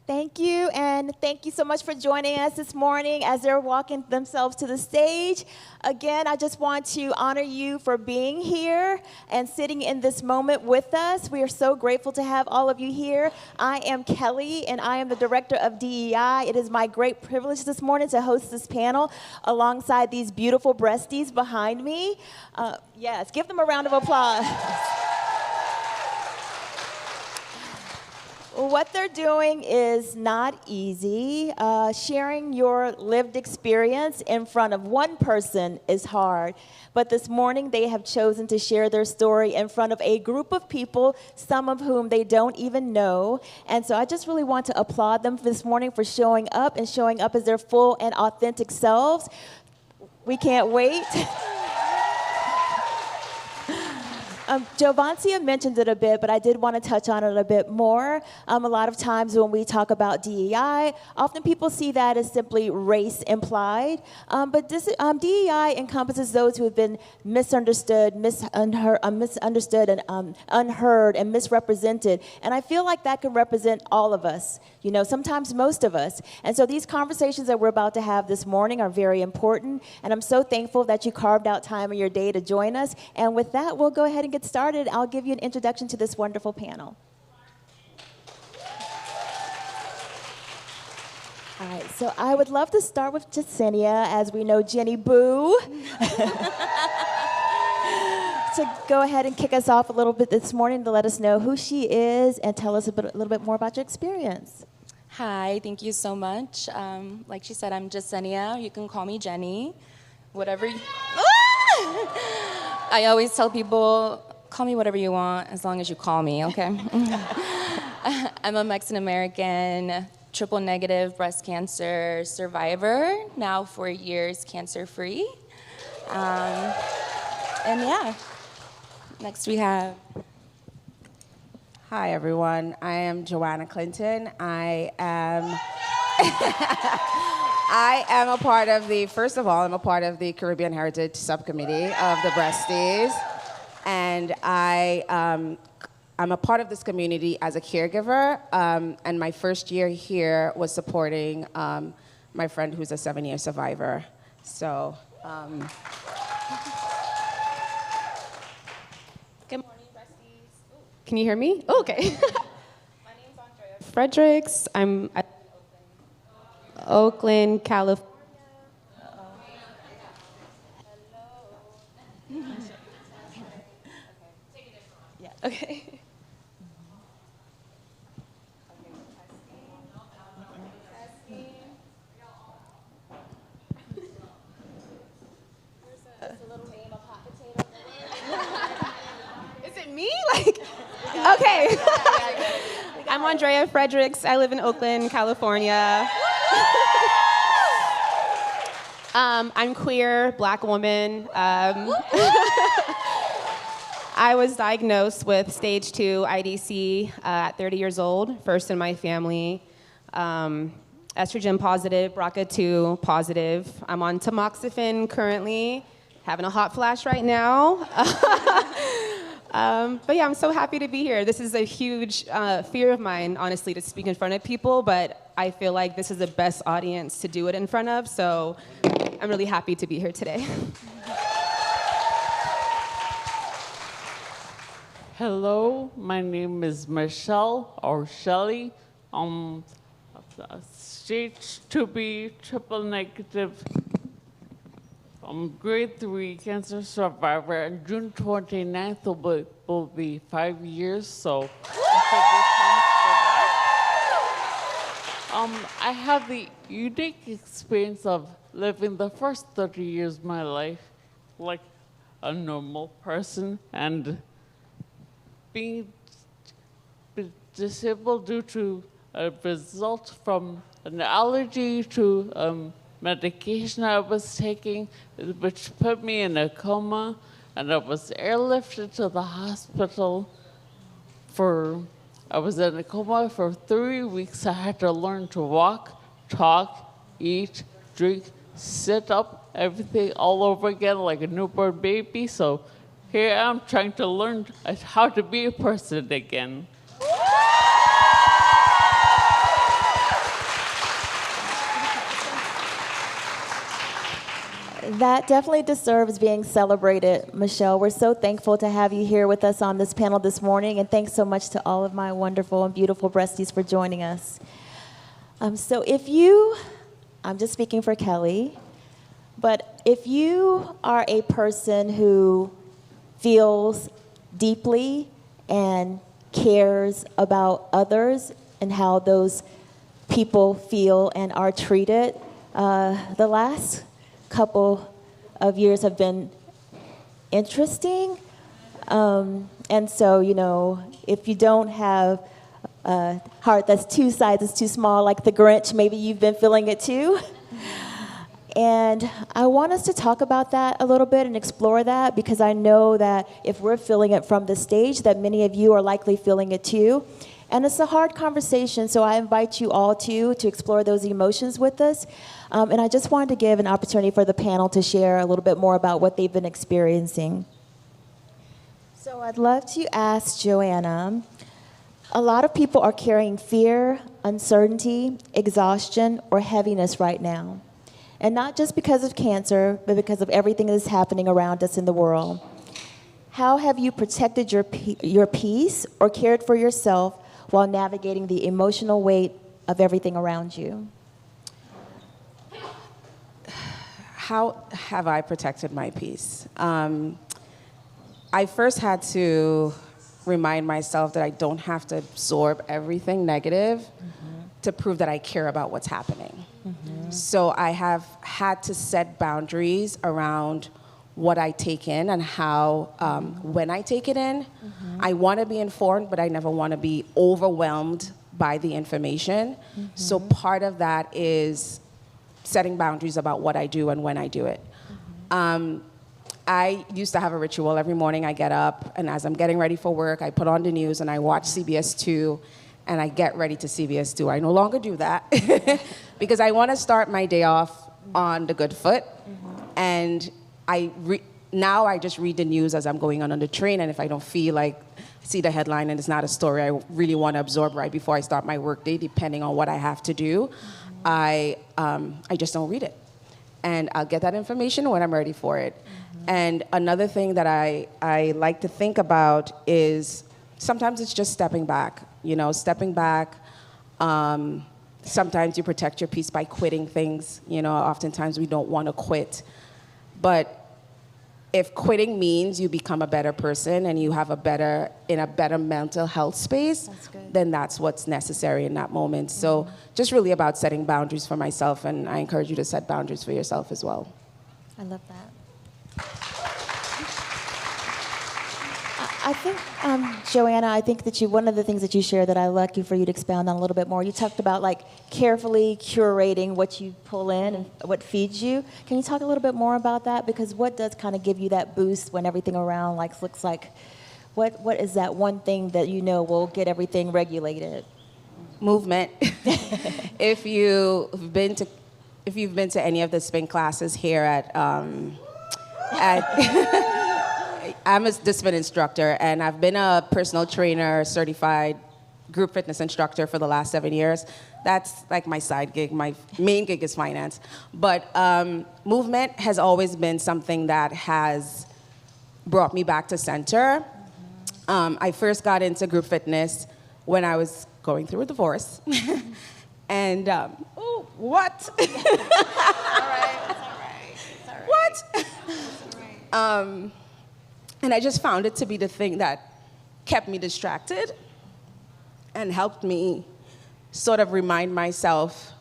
Thank you, and thank you so much for joining us this morning as they're walking themselves to the stage. Again, I just want to honor you for being here and sitting in this moment with us. We are so grateful to have all of you here. I am Kellie, and I am the Director of DEI. It is my great privilege this morning to host this panel alongside these beautiful breasties behind me. Yes, give them a round of applause. What they're doing is not easy. Sharing your lived experience in front of one person is hard. But this morning, they have chosen to share their story in front of a group of people, some of whom they don't even know. And so I just really want to applaud them this morning for showing up and showing up as their full and authentic selves. We can't wait. Jovancia mentioned it a bit, but I did want to touch on it a bit more. A lot of times when we talk about DEI, often people see that as simply race implied. But DEI encompasses those who have been misunderstood, misunderstood, and unheard, and misrepresented. And I feel like that can represent all of us, you know, sometimes most of us. And so these conversations that we're about to have this morning are very important. And I'm so thankful that you carved out time in your day to join us. And with that, we'll go ahead and get started. I'll give you an introduction to this wonderful panel. All right, so I would love to start with Jessenia, as we know Jenny Boo. To go ahead and kick us off a little bit this morning to let us know who she is and tell us a little bit more about your experience. Hi, thank you so much. Like she said, I'm Jessenia. You can call me Jenny. Whatever you... I always tell people, call me whatever you want, as long as you call me, okay? I'm a Mexican-American, triple-negative breast cancer survivor, now 4 years cancer-free. And yeah, next we have... Hi, everyone. I am Joanna Clinton. I am a part of the, first of all, I'm a part of the Caribbean Heritage Subcommittee of the Breasties. And I'm a part of this community as a caregiver. And my first year here was supporting my friend who's a 7-year survivor. So, Good morning, Breasties. Can you hear me? Oh, okay. My name's Ondrehya Friedrichs. I'm at Oakland, California. Yeah, okay. Is it me? Like, okay. I'm Ondrehya Friedrichs. I live in Oakland, California. I'm queer, Black woman. I was diagnosed with stage 2 IDC at 30 years old, first in my family. Estrogen positive, BRCA2 positive. I'm on tamoxifen currently, having a hot flash right now. But yeah, I'm so happy to be here. This is a huge fear of mine, honestly, to speak in front of people, but I feel like this is the best audience to do it in front of, so I'm really happy to be here today. Hello, my name is Michelle, or Shelly. Stage 2B, triple negative, grade 3 cancer survivor, and June 29th will be 5 years, so I have the unique experience of living the first 30 years of my life like a normal person, and being disabled due to a result from an allergy to medication I was taking, which put me in a coma, and I was airlifted to the hospital I was in a coma for 3 weeks. I had to learn to walk, talk, eat, drink, sit up, everything all over again like a newborn baby. So here I am trying to learn how to be a person again. That definitely deserves being celebrated, Michelle. We're so thankful to have you here with us on this panel this morning, and thanks so much to all of my wonderful and beautiful breasties for joining us. So if you, I'm just speaking for Kellie, but if you are a person who feels deeply and cares about others and how those people feel and are treated, the last couple of years have been interesting. And so, you know, if you don't have a heart that's two sizes too small, like the Grinch, maybe you've been feeling it too. And I want us to talk about that a little bit and explore that, because I know that if we're feeling it from the stage, that many of you are likely feeling it too. And it's a hard conversation, so I invite you all to explore those emotions with us. And I just wanted to give an opportunity for the panel to share a little bit more about what they've been experiencing. So I'd love to ask Joanna, a lot of people are carrying fear, uncertainty, exhaustion, or heaviness right now. And not just because of cancer, but because of everything that is happening around us in the world. How have you protected your peace or cared for yourself while navigating the emotional weight of everything around you? How have I protected my peace? I first had to remind myself that I don't have to absorb everything negative to prove that I care about what's happening. So I have had to set boundaries around what I take in and how, when I take it in, I want to be informed, but I never want to be overwhelmed by the information. So part of that is setting boundaries about what I do and when I do it. I used to have a ritual. Every morning I get up, and as I'm getting ready for work, I put on the news and I watch CBS 2, and I get ready to CBS 2. I no longer do that because I want to start my day off on the good foot. And now I just read the news as I'm going on the train, and if I don't feel like see the headline and it's not a story I really want to absorb right before I start my work day, depending on what I have to do, I just don't read it. And I'll get that information when I'm ready for it. And another thing that I like to think about is sometimes it's just stepping back. You know, stepping back. Sometimes you protect your peace by quitting things. You know, oftentimes we don't want to quit. But if quitting means you become a better person and you have in a better mental health space, then that's what's necessary in that moment. So just really about setting boundaries for myself, and I encourage you to set boundaries for yourself as well. I love that. I think, Joanna, I think that one of the things that you shared that I'd like for you to expound on a little bit more, you talked about like carefully curating what you pull in and what feeds you. Can you talk a little bit more about that? Because what does kind of give you that boost when everything around like looks like, what is that one thing that you know will get everything regulated? Movement. If you've been to any of the spin classes here at I'm a spin instructor, and I've been a personal trainer, certified group fitness instructor for the last 7 years. That's like my side gig. My main gig is finance. But movement has always been something that has brought me back to center. I first got into group fitness when I was going through a divorce. And, oh, what? It's all right. What? It's all right. And I just found it to be the thing that kept me distracted and helped me sort of remind myself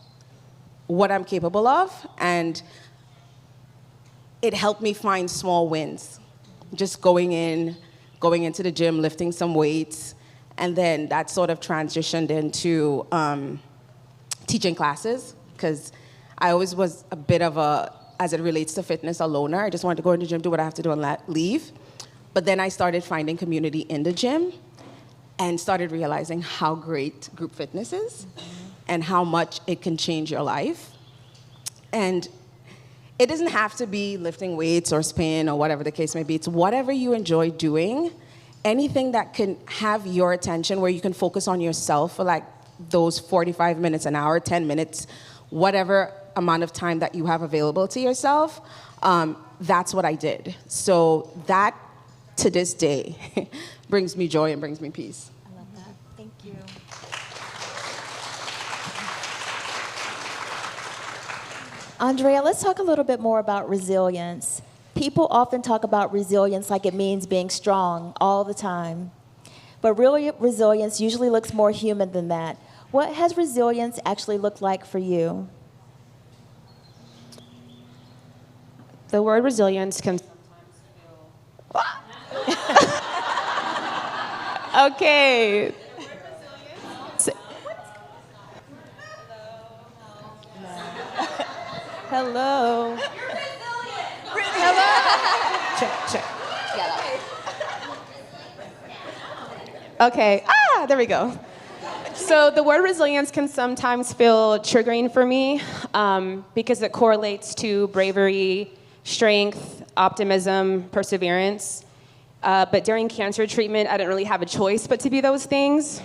what I'm capable of. And it helped me find small wins. Just going into the gym, lifting some weights, and then that sort of transitioned into teaching classes, because I always was a bit of as it relates to fitness, a loner. I just wanted to go in the gym, do what I have to do, and leave. But then I started finding community in the gym and started realizing how great group fitness is and how much it can change your life. And it doesn't have to be lifting weights or spin or whatever the case may be. It's whatever you enjoy doing, anything that can have your attention, where you can focus on yourself for like those 45 minutes, an hour, 10 minutes, whatever amount of time that you have available to yourself. That's what I did. So that, to this day, brings me joy and brings me peace. I love that. Thank you. Ondrehya, let's talk a little bit more about resilience. People often talk about resilience like it means being strong all the time. But real resilience usually looks more human than that. What has resilience actually looked like for you? The word resilience can sometimes feel... Okay. Hello. Hello. Check. Okay. There we go. So the word resilience can sometimes feel triggering for me because it correlates to bravery, strength, optimism, perseverance. But during cancer treatment, I didn't really have a choice but to be those things.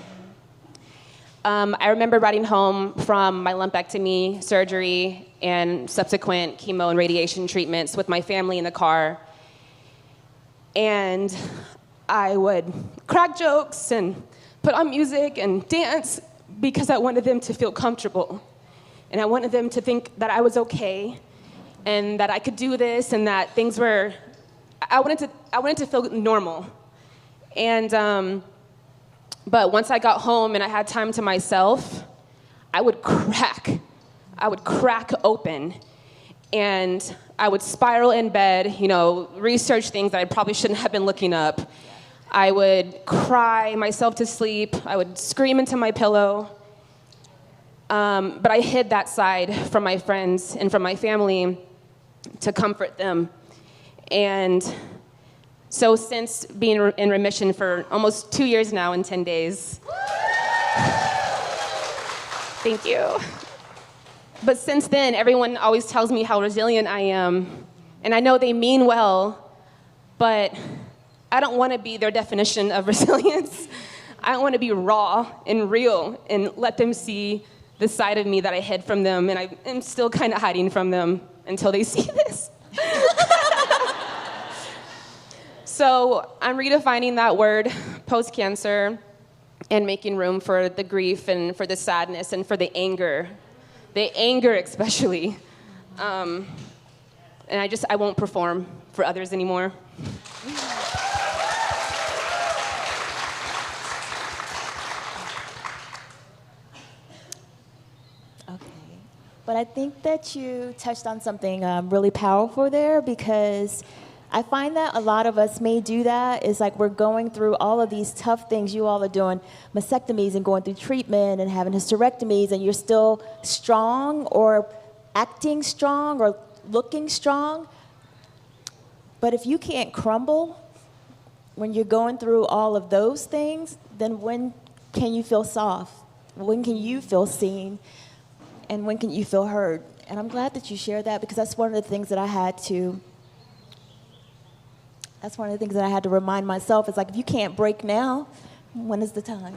I remember riding home from my lumpectomy surgery and subsequent chemo and radiation treatments with my family in the car. And I would crack jokes and put on music and dance because I wanted them to feel comfortable. And I wanted them to think that I was okay and that I could do this and that things were, I wanted to feel normal. And, but once I got home and I had time to myself, I would crack open. And I would spiral in bed, research things that I probably shouldn't have been looking up. I would cry myself to sleep. I would scream into my pillow. But I hid that side from my friends and from my family to comfort them. And so since being in remission for almost 2 years now and 10 days, thank you. But since then, everyone always tells me how resilient I am. And I know they mean well, but I don't want to be their definition of resilience. I want to be raw and real and let them see the side of me that I hid from them, and I am still kind of hiding from them until they see this. So I'm redefining that word post-cancer and making room for the grief and for the sadness and for the anger especially. And I won't perform for others anymore. But I think that you touched on something really powerful there, because I find that a lot of us may do that. It's like we're going through all of these tough things. You all are doing mastectomies and going through treatment and having hysterectomies, and you're still strong or acting strong or looking strong. But if you can't crumble when you're going through all of those things, then when can you feel soft? When can you feel seen? And when can you feel heard? And I'm glad that you shared that, because that's one of the things that I had to remind myself. It's like, if you can't break now, when is the time?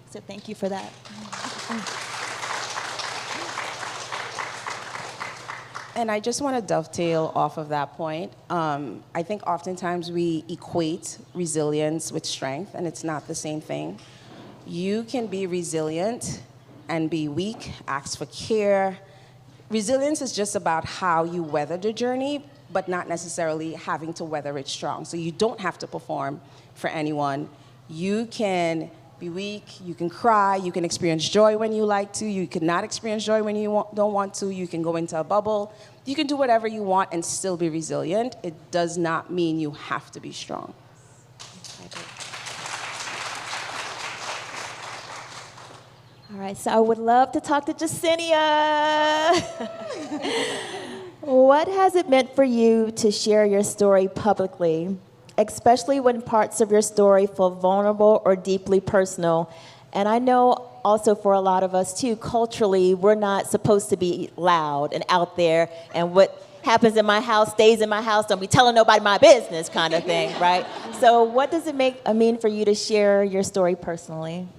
So thank you for that. And I just want to dovetail off of that point. I think oftentimes we equate resilience with strength, and it's not the same thing. You can be resilient and be weak, ask for care. Resilience is just about how you weather the journey, but not necessarily having to weather it strong. So you don't have to perform for anyone. You can be weak, you can cry, you can experience joy when you like to, you can not experience joy when you don't want to, you can go into a bubble. You can do whatever you want and still be resilient. It does not mean you have to be strong. All right, so I would love to talk to Jessenia. What has it meant for you to share your story publicly, especially when parts of your story feel vulnerable or deeply personal? And I know also for a lot of us too, culturally, we're not supposed to be loud and out there, and what happens in my house stays in my house, don't be telling nobody my business kind of thing, right? So what does it mean for you to share your story personally?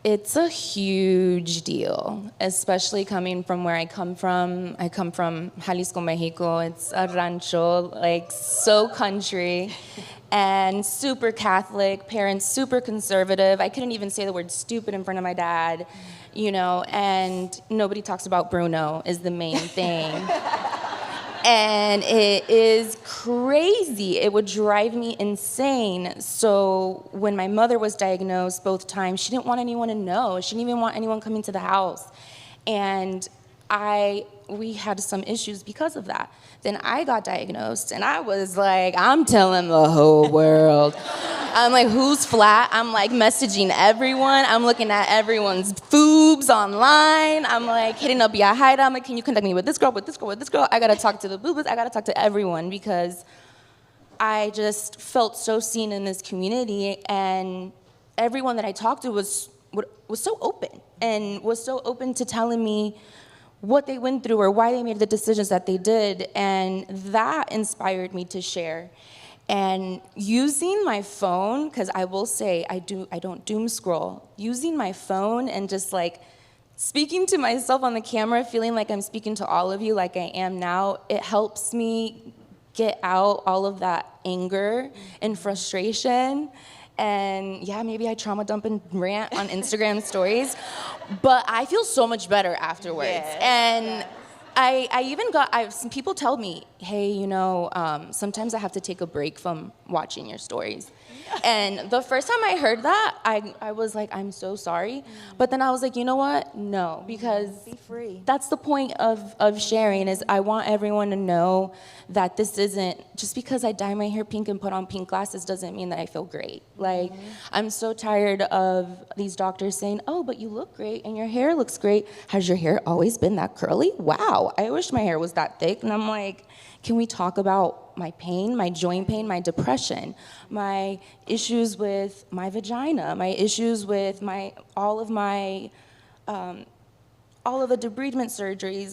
It's a huge deal, especially coming from where I come from. I come from Jalisco, Mexico. It's a rancho, like so country, and super Catholic, parents super conservative. I couldn't even say the word stupid in front of my dad, you know, and nobody talks about Bruno is the main thing. And it is crazy. It would drive me insane. So when my mother was diagnosed both times, she didn't want anyone to know. She didn't even want anyone coming to the house. And we had some issues because of that. Then I got diagnosed, and I was like, I'm telling the whole world. I'm like, who's flat? I'm like messaging everyone. I'm looking at everyone's boobs online. I'm like hitting up Yahaira. I'm like, can you connect me with this girl, with this girl, with this girl? I gotta talk to the boobas. I gotta talk to everyone because I just felt so seen in this community, and everyone that I talked to was so open and was so open to telling me what they went through or why they made the decisions that they did, and that inspired me to share. And using my phone, because I will say I don't doom scroll, using my phone and just like speaking to myself on the camera, feeling like I'm speaking to all of you like I am now, it helps me get out all of that anger and frustration. And yeah, maybe I trauma dump and rant on Instagram stories, but I feel so much better afterwards. Yes. And I even got, some people tell me, hey, you know, sometimes I have to take a break from watching your stories. And the first time I heard that, I was like, I'm so sorry. But then I was like, you know what? No, because Be free. that's the point of sharing, is I want everyone to know that this isn't, just because I dye my hair pink and put on pink glasses doesn't mean that I feel great. Like, I'm so tired of these doctors saying, oh, but you look great and your hair looks great. Has your hair always been that curly? Wow, I wish my hair was that thick. And I'm like, can we talk about my pain, my joint pain, my depression, my issues with my vagina, my issues with all of the debridement surgeries,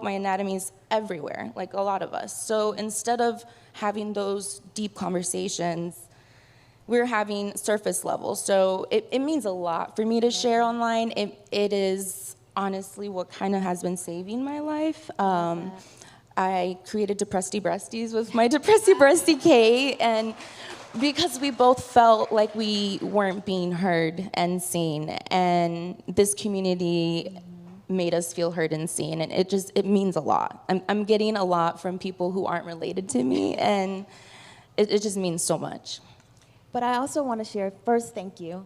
my anatomy's everywhere, like a lot of us. So instead of having those deep conversations, we're having surface level. So it means a lot for me to share online. It is honestly what kind of has been saving my life. I created Depressed Breasties with my Depressed Breastie Kate, and because we both felt like we weren't being heard and seen, and this community made us feel heard and seen, and it means a lot. I'm getting a lot from people who aren't related to me, and it just means so much. But I also want to share, first, thank you.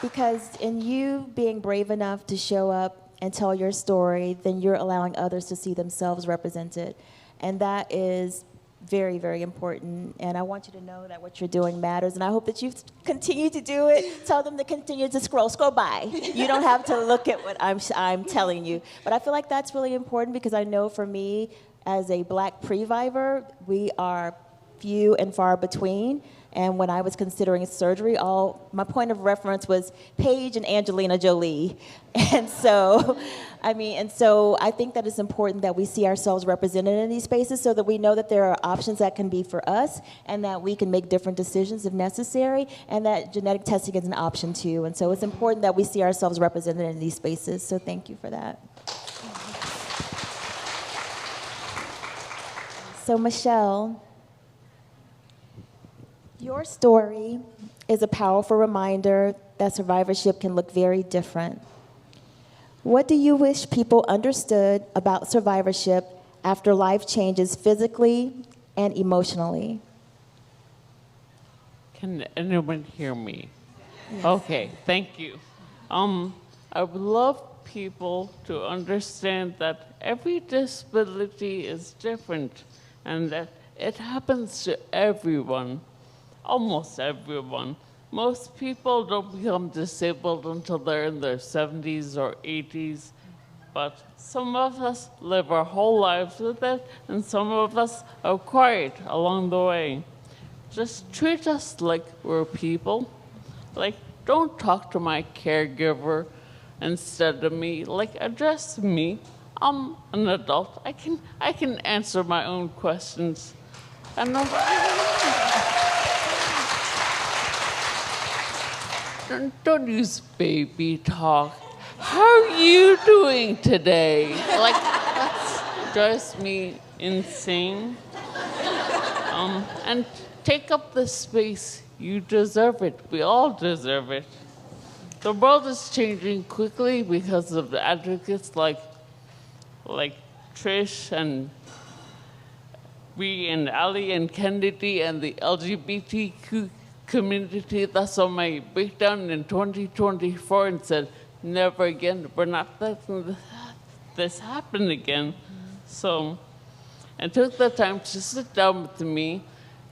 Because in you being brave enough to show up and tell your story, then you're allowing others to see themselves represented. And that is very, very important. And I want you to know that what you're doing matters. And I hope that you continue to do it. Tell them to continue to scroll by. You don't have to look at what I'm telling you. But I feel like that's really important, because I know for me, as a Black previvor, we are few and far between. And when I was considering surgery, my point of reference was Paige and Angelina Jolie. And so I think that it's important that we see ourselves represented in these spaces, so that we know that there are options that can be for us, and that we can make different decisions if necessary, and that genetic testing is an option too. And so it's important that we see ourselves represented in these spaces. So thank you for that. So Michelle, your story is a powerful reminder that survivorship can look very different. What do you wish people understood about survivorship after life changes physically and emotionally? Can anyone hear me? Yes. Okay, thank you. I would love people to understand that every disability is different, and that it happens to everyone. Almost everyone. Most people don't become disabled until they're in their 70s or 80s, but some of us live our whole lives with it, and some of us acquire it along the way. Just treat us like we're people. Like, don't talk to my caregiver instead of me. Like, address me. I'm an adult. I can answer my own questions. And don't use baby talk. How are you doing today? Like, that drives me insane. And take up the space. You deserve it. We all deserve it. The world is changing quickly because of the advocates like Trish and we and Ali and Kennedy and the LGBTQ community that's on my breakdown in 2024 and said, never again, we're not letting this happen again. So, and took the time to sit down with me,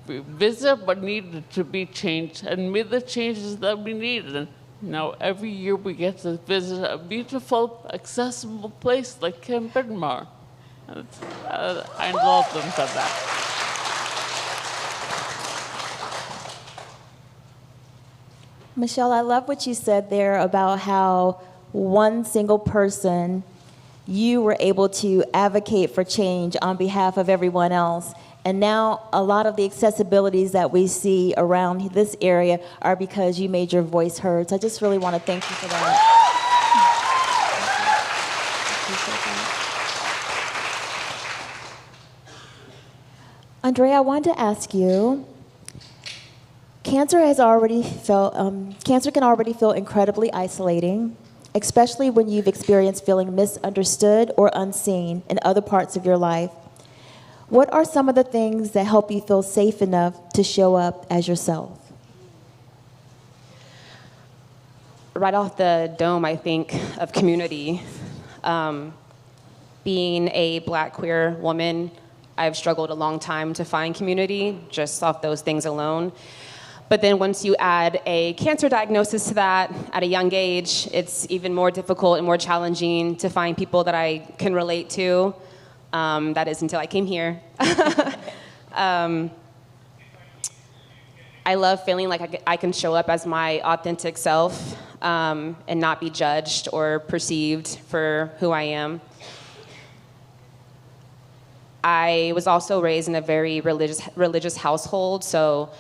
visit what needed to be changed, and made the changes that we needed. And now every year we get to visit a beautiful, accessible place like Camp Breastie. I love them for that. Michelle, I love what you said there about how one single person, you were able to advocate for change on behalf of everyone else. And now a lot of the accessibilities that we see around this area are because you made your voice heard. So I just really want to thank you for that. Ondrehya, I wanted to ask you, cancer can already feel incredibly isolating, especially when you've experienced feeling misunderstood or unseen in other parts of your life. What are some of the things that help you feel safe enough to show up as yourself? Right off the dome, I think of community. Being a Black queer woman, I've struggled a long time to find community just off those things alone. But then once you add a cancer diagnosis to that at a young age, it's even more difficult and more challenging to find people that I can relate to. That is until I came here. I love feeling like I can show up as my authentic self and not be judged or perceived for who I am. I was also raised in a very religious household, so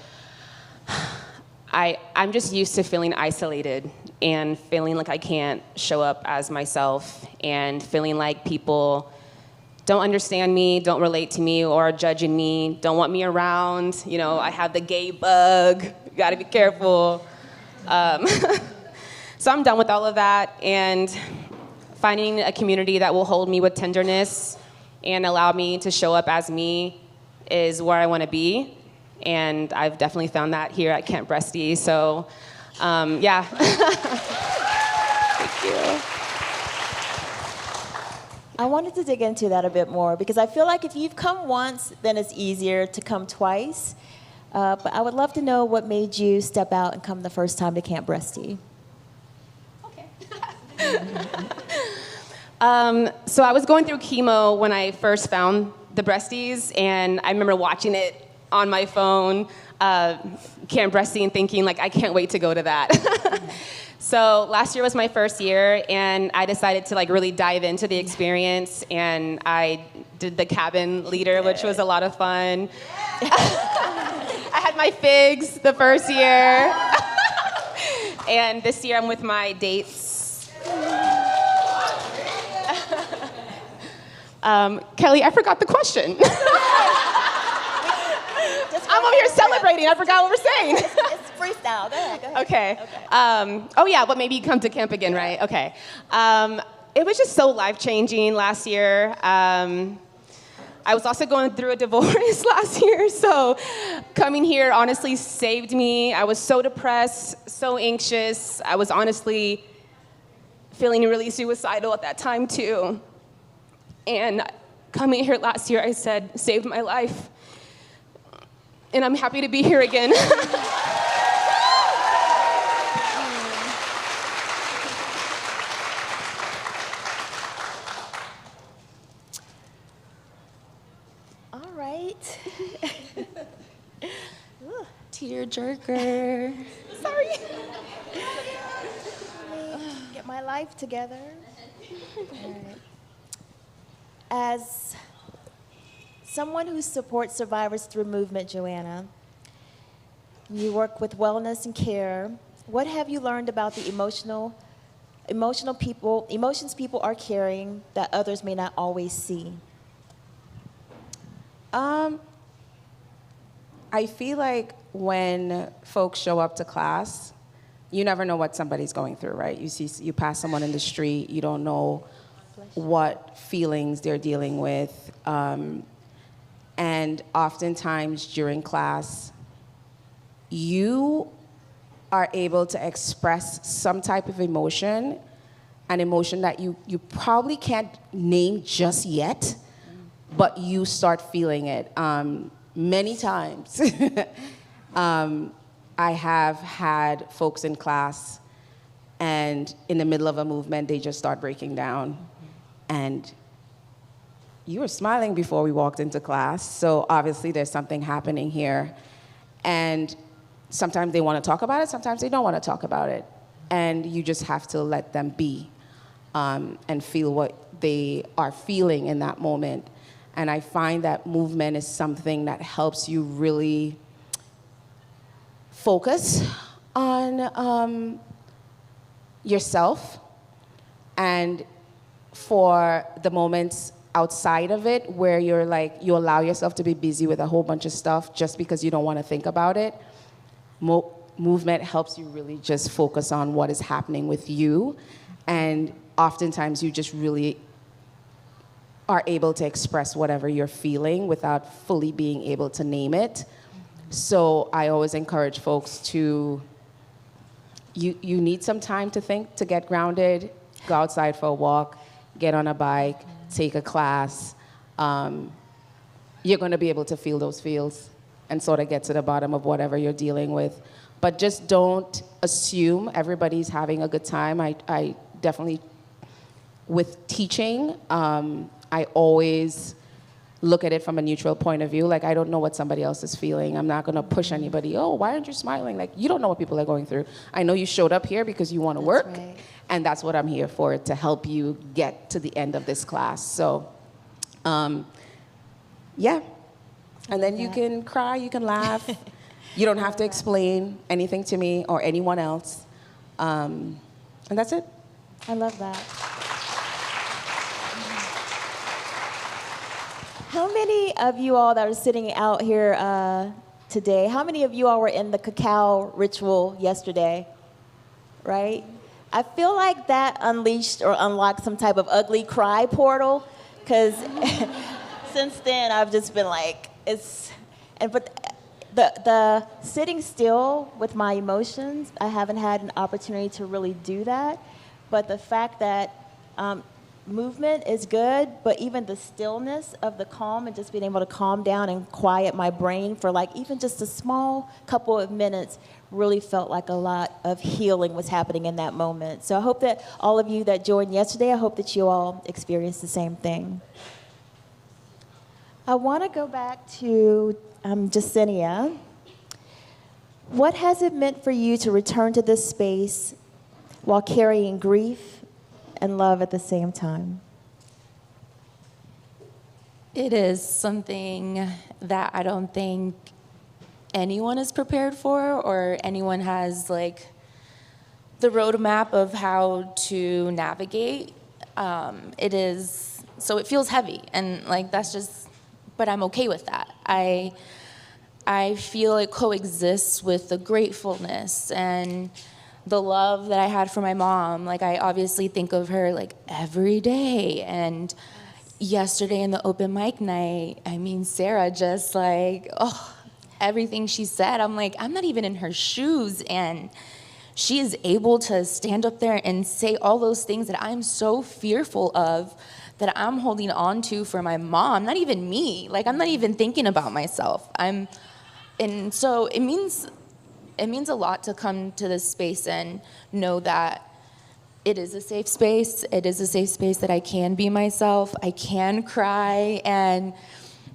I'm just used to feeling isolated and feeling like I can't show up as myself and feeling like people don't understand me, don't relate to me, or are judging me, don't want me around. You know, I have the gay bug, you gotta be careful. So I'm done with all of that, and finding a community that will hold me with tenderness and allow me to show up as me is where I wanna be. And I've definitely found that here at Camp Breastie, so yeah. Thank you. I wanted to dig into that a bit more because I feel like if you've come once, then it's easier to come twice. But I would love to know what made you step out and come the first time to Camp Breastie. Okay. So I was going through chemo when I first found the Breasties, and I remember watching it on my phone, Camp Breastie, and thinking, like, I can't wait to go to that. So last year was my first year, and I decided to, like, really dive into the experience, and I did the cabin leader, which was a lot of fun. I had my figs the first year. And this year I'm with my dates. Kellie, I forgot the question. I'm over here celebrating. I forgot what we're saying. It's freestyle. Go ahead. Okay. Oh yeah, but maybe you come to camp again, right? Okay. It was just so life-changing last year. I was also going through a divorce last year, so coming here honestly saved me. I was so depressed, so anxious. I was honestly feeling really suicidal at that time too. And coming here last year, I said, saved my life. And I'm happy to be here again. All right. Tear jerker. Sorry. Get my life together. All right. As someone who supports survivors through movement, Joanna, you work with wellness and care What have you learned about the emotions people are carrying that others may not always see? I feel like when folks show up to class, you never know what somebody's going through, right? You pass someone in the street, you don't know what feelings they're dealing with. And oftentimes during class, you are able to express some type of emotion, an emotion that you probably can't name just yet, but you start feeling it. Many times, I have had folks in class, and in the middle of a movement, they just start breaking down. And you were smiling before we walked into class, so obviously there's something happening here. And sometimes they want to talk about it, sometimes they don't want to talk about it. And you just have to let them be and feel what they are feeling in that moment. And I find that movement is something that helps you really focus on yourself, and for the moments outside of it where you're like, you allow yourself to be busy with a whole bunch of stuff just because you don't want to think about it, movement helps you really just focus on what is happening with you. And oftentimes you just really are able to express whatever you're feeling without fully being able to name it. So I always encourage folks to, you need some time to think, to get grounded, go outside for a walk, get on a bike, take a class. You're going to be able to feel those feels and sort of get to the bottom of whatever you're dealing with. But just don't assume everybody's having a good time. I definitely, with teaching, I always look at it from a neutral point of view. Like, I don't know what somebody else is feeling. I'm not going to push anybody. Oh, why aren't you smiling? Like, you don't know what people are going through. I know you showed up here because you want to work. Right. And that's what I'm here for, to help you get to the end of this class. So, yeah. And then you can cry, you can laugh. You don't have to explain anything to me or anyone else. And that's it. I love that. How many of you all that are sitting out here today, how many of you all were in the cacao ritual yesterday, right? I feel like that unleashed or unlocked some type of ugly cry portal, because since then I've just been like, but the sitting still with my emotions, I haven't had an opportunity to really do that. But the fact that movement is good, but even the stillness of the calm and just being able to calm down and quiet my brain for like even just a small couple of minutes really felt like a lot of healing was happening in that moment. So I hope that all of you that joined yesterday, I hope that you all experienced the same thing. I want to go back to Jessenia. What has it meant for you to return to this space while carrying grief and love at the same time? It is something that I don't think anyone is prepared for, or anyone has like the roadmap of how to navigate. It is, so it feels heavy, and like that's just, but I'm okay with that. I feel it coexists with the gratefulness and the love that I had for my mom. Like, I obviously think of her like every day. And yesterday in the open mic night, I mean, Sarah just like, everything she said, I'm like, I'm not even in her shoes. And she is able to stand up there and say all those things that I'm so fearful of, that I'm holding on to for my mom, not even me. Like, I'm not even thinking about myself. And so it means a lot to come to this space and know that it is a safe space. It is a safe space that I can be myself. I can cry, and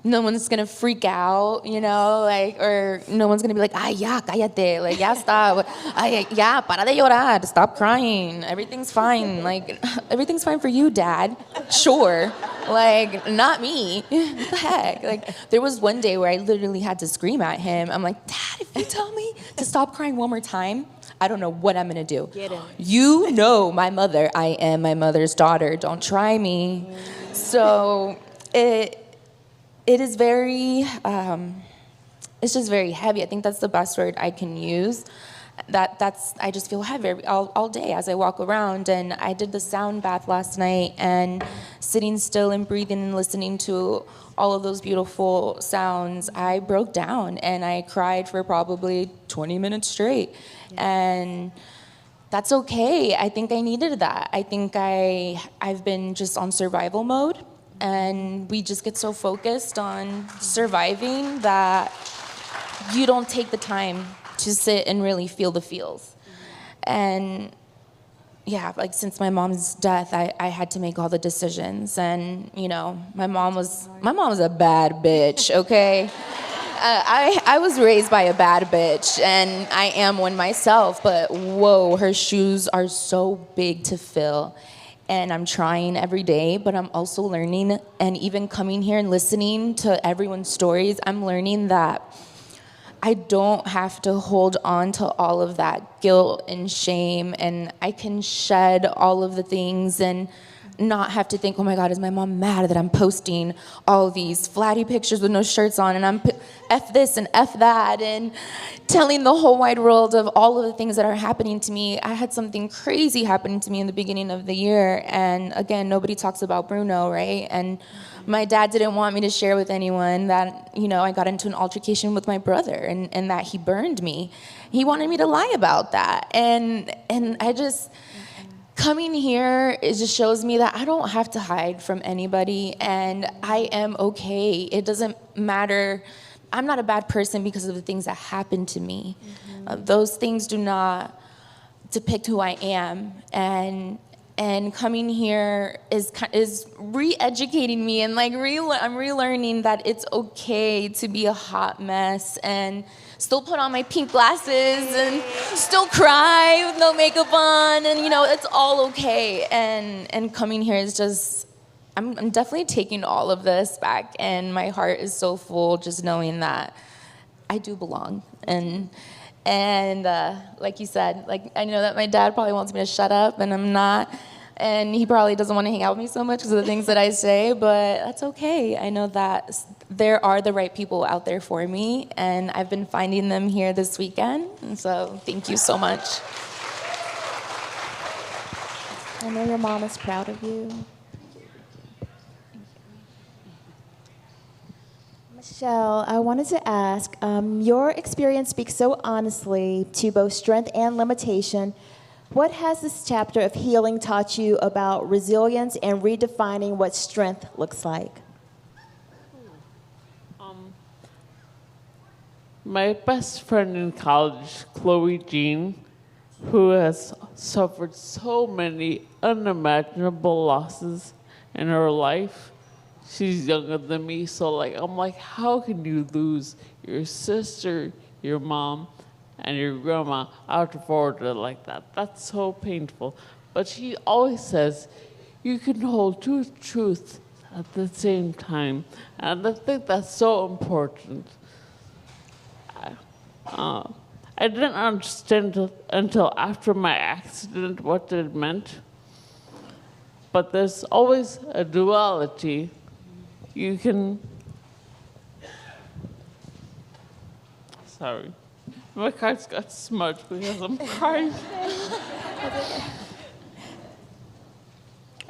no one's gonna freak out, you know, like, or no one's gonna be like, ay, ya, cállate, like, ya está, ay, ya, para de llorar, stop crying, everything's fine, like, everything's fine for you, Dad, sure, like, not me, what the heck, like, there was one day where I literally had to scream at him. I'm like, Dad, if you tell me to stop crying one more time, I don't know what I'm gonna do. Get it. You know my mother. I am my mother's daughter. Don't try me. So it is very, it's just very heavy. I think that's the best word I can use. I just feel heavy all day as I walk around. And I did the sound bath last night, and sitting still and breathing and listening to all of those beautiful sounds, I broke down and I cried for probably 20 minutes straight. And that's okay. I think I needed that. I think I've been just on survival mode, and we just get so focused on surviving that you don't take the time to sit and really feel the feels. And yeah, like since my mom's death, I had to make all the decisions. And you know, my mom was a bad bitch, okay? I was raised by a bad bitch, and I am one myself, but whoa, her shoes are so big to fill. And I'm trying every day, but I'm also learning, and even coming here and listening to everyone's stories, I'm learning that I don't have to hold on to all of that guilt and shame, and I can shed all of the things and not have to think, oh my God, is my mom mad that I'm posting all these flatty pictures with no shirts on, and I'm F this and F that, and telling the whole wide world of all of the things that are happening to me. I had something crazy happening to me in the beginning of the year, and again, nobody talks about Bruno, right? And my dad didn't want me to share with anyone that, you know, I got into an altercation with my brother and that he burned me. He wanted me to lie about that. And I just, coming here, it just shows me that I don't have to hide from anybody, and I am okay. It doesn't matter. I'm not a bad person because of the things that happened to me. Those things do not depict who I am. And coming here is re-educating me, and like I'm relearning that it's okay to be a hot mess and still put on my pink glasses and still cry with no makeup on, and you know, it's all okay. And coming here is just, I'm definitely taking all of this back, and my heart is so full just knowing that I do belong. And like you said, like I know that my dad probably wants me to shut up, and I'm not. And he probably doesn't want to hang out with me so much because of the things that I say, but that's okay. I know that there are the right people out there for me, and I've been finding them here this weekend. And so thank you so much. I know your mom is proud of you. Michelle, I wanted to ask, your experience speaks so honestly to both strength and limitation. What has this chapter of healing taught you about resilience and redefining what strength looks like? My best friend in college, Chloe Jean, who has suffered so many unimaginable losses in her life. She's younger than me, so I'm like, how can you lose your sister, your mom, and your grandma out of order like that? That's so painful. But she always says, you can hold two truths at the same time. And I think that's so important. I didn't understand until after my accident what it meant. But there's always a duality. You can... Sorry. My cards got smudged because I'm crying.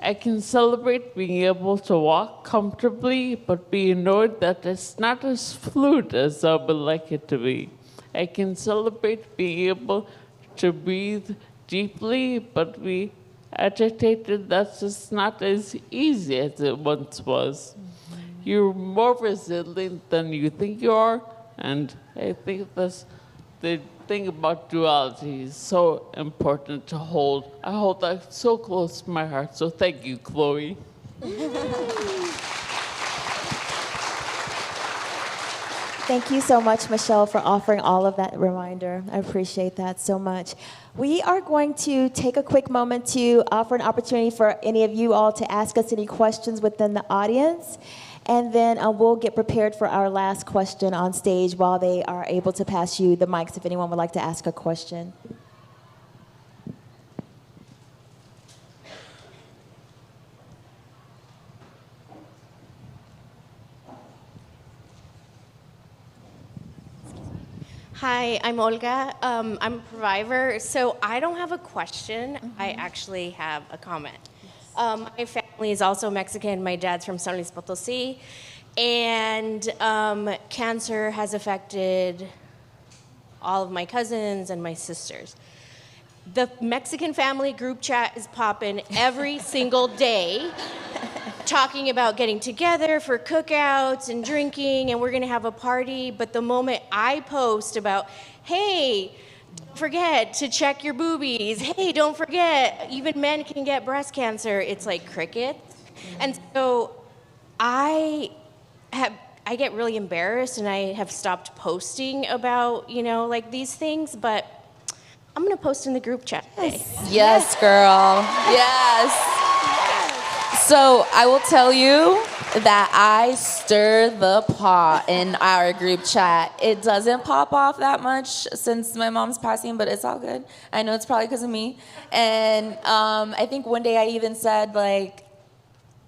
I can celebrate being able to walk comfortably, but be annoyed that it's not as fluid as I would like it to be. I can celebrate being able to breathe deeply, but be agitated that's just not as easy as it once was. You're more resilient than you think you are, and I think that's the thing about duality is so important to hold. I hold that so close to my heart, so thank you, Chloe. Thank you so much, Michelle, for offering all of that reminder. I appreciate that so much. We are going to take a quick moment to offer an opportunity for any of you all to ask us any questions within the audience. And then we'll get prepared for our last question on stage while they are able to pass you the mics if anyone would like to ask a question. Hi, I'm Olga. I'm a previvor. So I don't have a question. I actually have a comment. My family is also Mexican. My dad's from San Luis Potosí. And cancer has affected all of my cousins and my sisters. The Mexican family group chat is popping every single day, talking about getting together for cookouts and drinking, and we're gonna have a party. But the moment I post about, hey, don't forget to check your boobies, hey, don't forget, even men can get breast cancer, it's like crickets. And so I get really embarrassed, and I have stopped posting about, like these things, but I'm gonna post in the group chat today. Yes, girl. Yes. So I will tell you that I stir the pot in our group chat. It doesn't pop off that much since my mom's passing, but it's all good. I know it's probably because of me. And I think one day I even said like,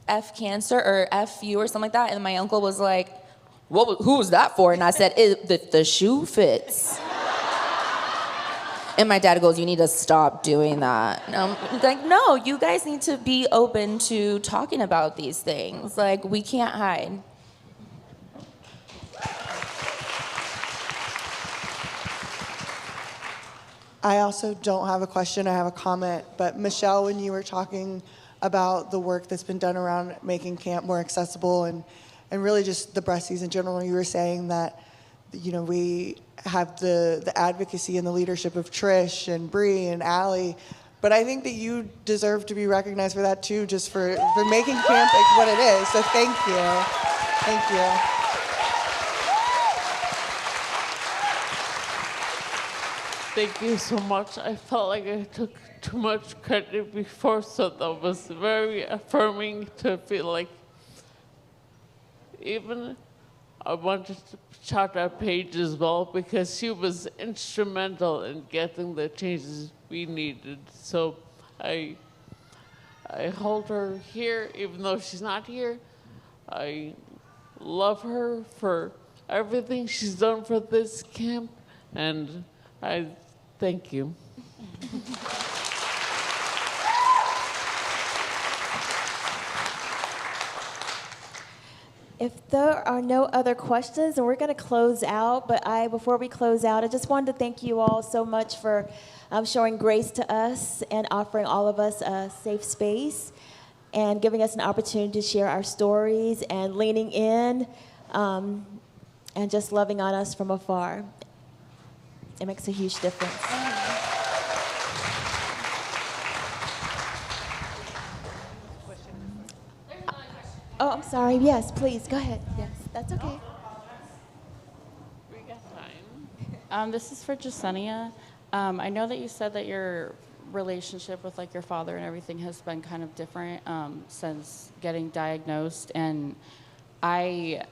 F cancer or F you or something like that. And my uncle was like, who was that for? And I said, if the shoe fits. And my dad goes, you need to stop doing that. And I'm like, no, you guys need to be open to talking about these things. Like, we can't hide. I also don't have a question, I have a comment. But Michelle, when you were talking about the work that's been done around making camp more accessible and really just the breasties in general, you were saying that, we have the advocacy and the leadership of Trish and Bree and Allie, but I think that you deserve to be recognized for that too, just for making camp like what it is. So thank you. Thank you. Thank you so much. I felt like I took too much credit before, so that was very affirming to feel like even I wanted to shout out Paige as well because she was instrumental in getting the changes we needed. So I hold her here even though she's not here. I love her for everything she's done for this camp, and I thank you. If there are no other questions, and we're going to close out, but before we close out, I just wanted to thank you all so much for showing grace to us and offering all of us a safe space and giving us an opportunity to share our stories and leaning in and just loving on us from afar. It makes a huge difference. Oh, I'm sorry. Yes, please, go ahead. Yes, that's okay. We got time. This is for Jessenia. I know that you said that your relationship with like your father and everything has been kind of different since getting diagnosed, and I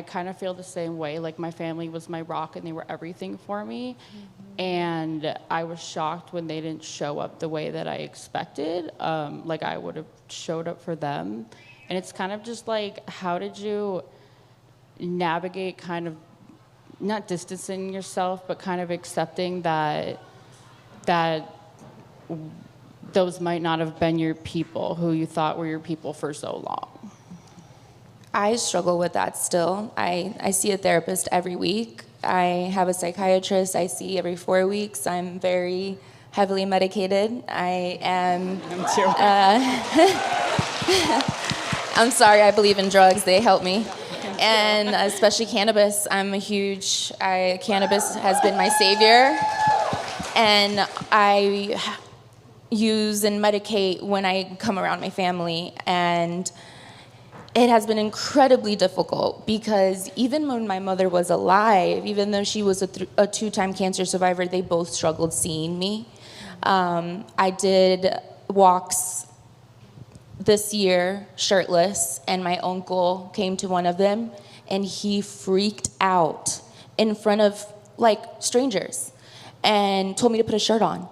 kind of feel the same way. Like my family was my rock and they were everything for me. Mm-hmm. And I was shocked when they didn't show up the way that I expected. Like I would have showed up for them. And it's kind of just like, how did you navigate kind of not distancing yourself, but kind of accepting that those might not have been your people who you thought were your people for so long? I struggle with that still. I see a therapist every week. I have a psychiatrist I see every 4 weeks. I'm very heavily medicated. I am... I'm sorry, I believe in drugs. They help me. And especially cannabis. Cannabis has been my savior. And I use and medicate when I come around my family. And it has been incredibly difficult because even when my mother was alive, even though she was a 2-time cancer survivor, they both struggled seeing me. I did walks this year shirtless, and my uncle came to one of them, and he freaked out in front of like strangers and told me to put a shirt on.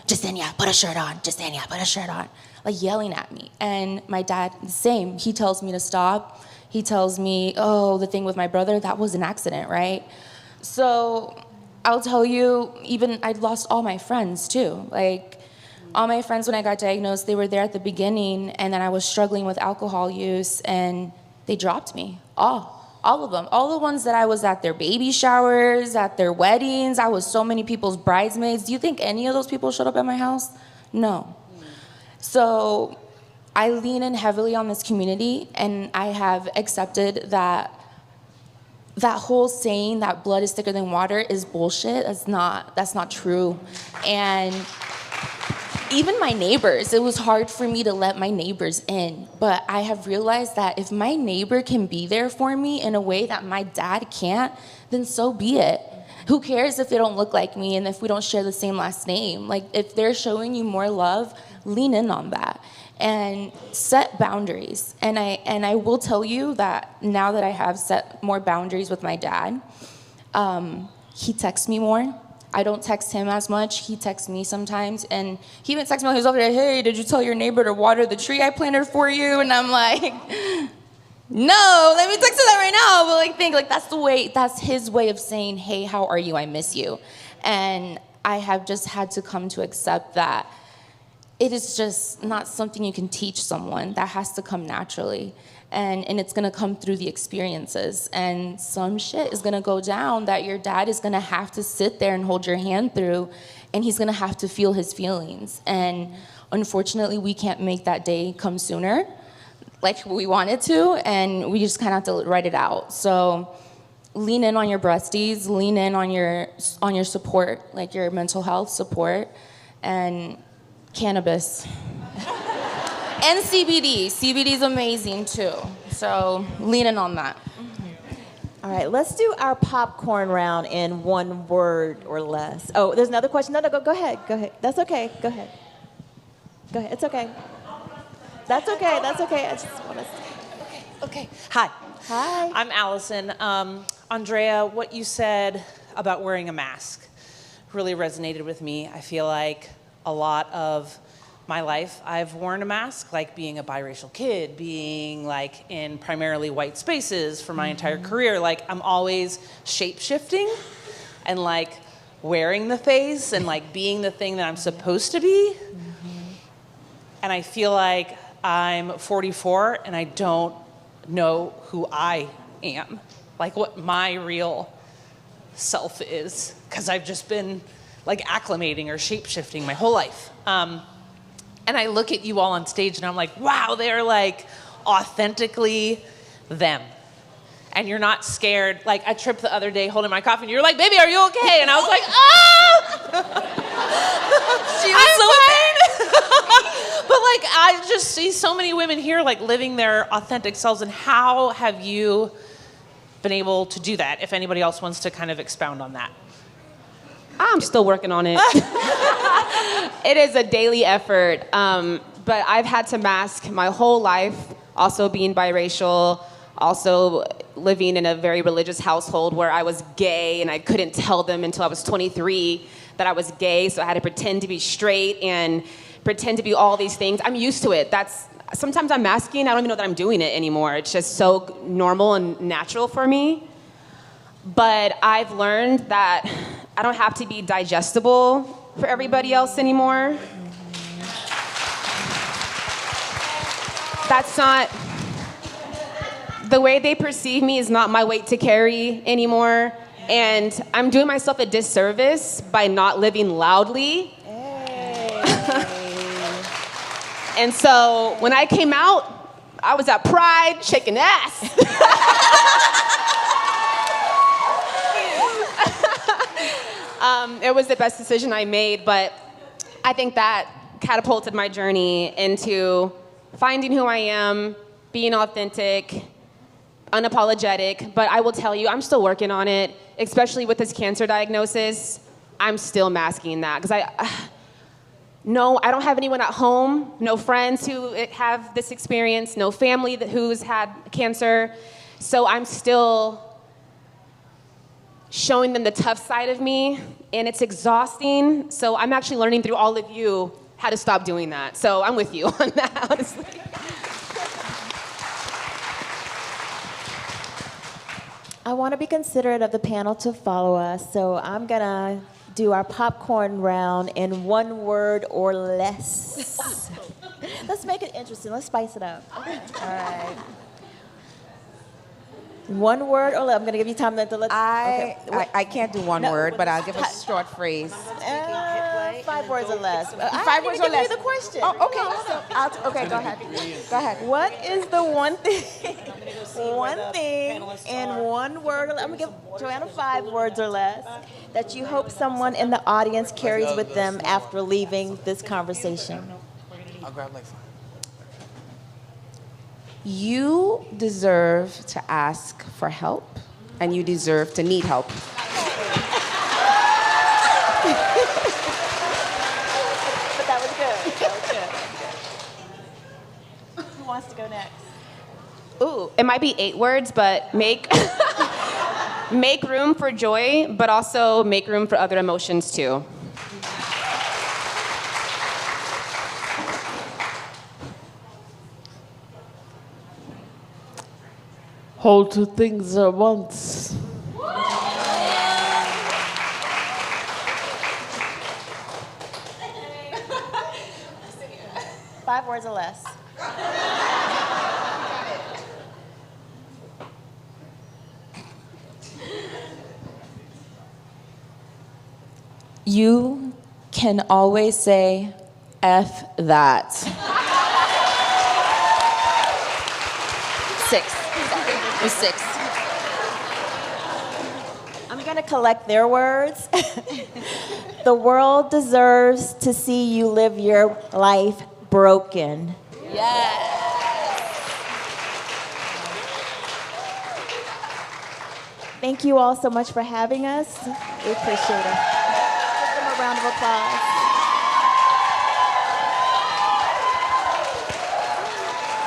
Jessenia, put a shirt on. Jessenia, put a shirt on. Like yelling at me. And my dad, the same. He tells me to stop. He tells me, oh, the thing with my brother, that was an accident, right? So I'll tell you, even I lost all my friends too. Like, all my friends when I got diagnosed, they were there at the beginning, and then I was struggling with alcohol use, and they dropped me. All of them. All the ones that I was at their baby showers, at their weddings. I was so many people's bridesmaids. Do you think any of those people showed up at my house? No. So I lean in heavily on this community, and I have accepted that whole saying that blood is thicker than water is bullshit. That's not true. And even my neighbors, it was hard for me to let my neighbors in. But I have realized that if my neighbor can be there for me in a way that my dad can't, then so be it. Who cares if they don't look like me and if we don't share the same last name? Like, if they're showing you more love, lean in on that and set boundaries. And I will tell you that now that I have set more boundaries with my dad, he texts me more. I don't text him as much. He texts me sometimes. And he even texts me when he was over there, hey, did you tell your neighbor to water the tree I planted for you? And I'm like, no, let me text you that right now. But that's his way of saying, hey, how are you? I miss you. And I have just had to come to accept that it is just not something you can teach someone. That has to come naturally. And it's gonna come through the experiences. And some shit is gonna go down that your dad is gonna have to sit there and hold your hand through, and he's gonna have to feel his feelings. And unfortunately, we can't make that day come sooner like we wanted to, and we just kind of have to write it out. So lean in on your breasties, lean in on your support, like your mental health support, and cannabis. And CBD. CBD is amazing too. So lean in on that. All right, let's do our popcorn round in one word or less. Oh, there's another question. No, go ahead. Go ahead. That's okay. Go ahead. Go ahead. It's okay. That's okay. That's okay. I just want to. Okay. Hi. Hi. I'm Allison. Ondrehya, what you said about wearing a mask really resonated with me. I feel like a lot of my life, I've worn a mask, like being a biracial kid, being like in primarily white spaces for my entire career. Like, I'm always shape-shifting and like wearing the face and like being the thing that I'm supposed to be. And I feel like I'm 44 and I don't know who I am, like what my real self is, because I've just been like acclimating or shape-shifting my whole life. And I look at you all on stage and I'm like, wow, they're like authentically them. And you're not scared. Like, I tripped the other day holding my coffee and you're like, baby, are you okay? And I was like, she was so fine. But like, I just see so many women here like living their authentic selves. And how have you been able to do that? If anybody else wants to kind of expound on that. I'm still working on it. It is a daily effort, but I've had to mask my whole life, also being biracial, also living in a very religious household where I was gay and I couldn't tell them until I was 23 that I was gay, so I had to pretend to be straight and pretend to be all these things. I'm used to it. Sometimes I'm masking, I don't even know that I'm doing it anymore. It's just so normal and natural for me. But I've learned that I don't have to be digestible for everybody else anymore. That's not, the way they perceive me is not my weight to carry anymore. And I'm doing myself a disservice by not living loudly. Hey. And so when I came out, I was at Pride shaking ass. It was the best decision I made, but I think that catapulted my journey into finding who I am, being authentic, unapologetic. But I will tell you, I'm still working on it, especially with this cancer diagnosis. I'm still masking that because no, I don't have anyone at home, no friends who have this experience, no family who's had cancer. So I'm still showing them the tough side of me, and it's exhausting. So I'm actually learning through all of you how to stop doing that. So I'm with you on that, honestly. I want to be considerate of the panel to follow us, so I'm going to do our popcorn round in 1 word or less. Let's make it interesting. Let's spice it up. All right. 1 word or less. I'm going to give you time to let. I can't do one No, word, but I'll give a short phrase. 5 words or less. Five words or less. Give me the question. Oh, okay. Okay, go ahead. Go ahead. What is the one thing? One thing in 1 word. I'm gonna give Joanna 5 words or less that you hope someone in the audience carries with them after leaving this conversation. I'll grab like 5. You deserve to ask for help, and you deserve to need help. But that was good. Who wants to go next? Ooh, it might be 8 words, but make make room for joy, but also make room for other emotions too. Hold 2 things at once. Five words or less. You can always say, F that. 6. Sorry. It was 6. I'm gonna collect their words. The world deserves to see you live your life broken. Yes. Thank you all so much for having us. We appreciate it. Give them a round of applause.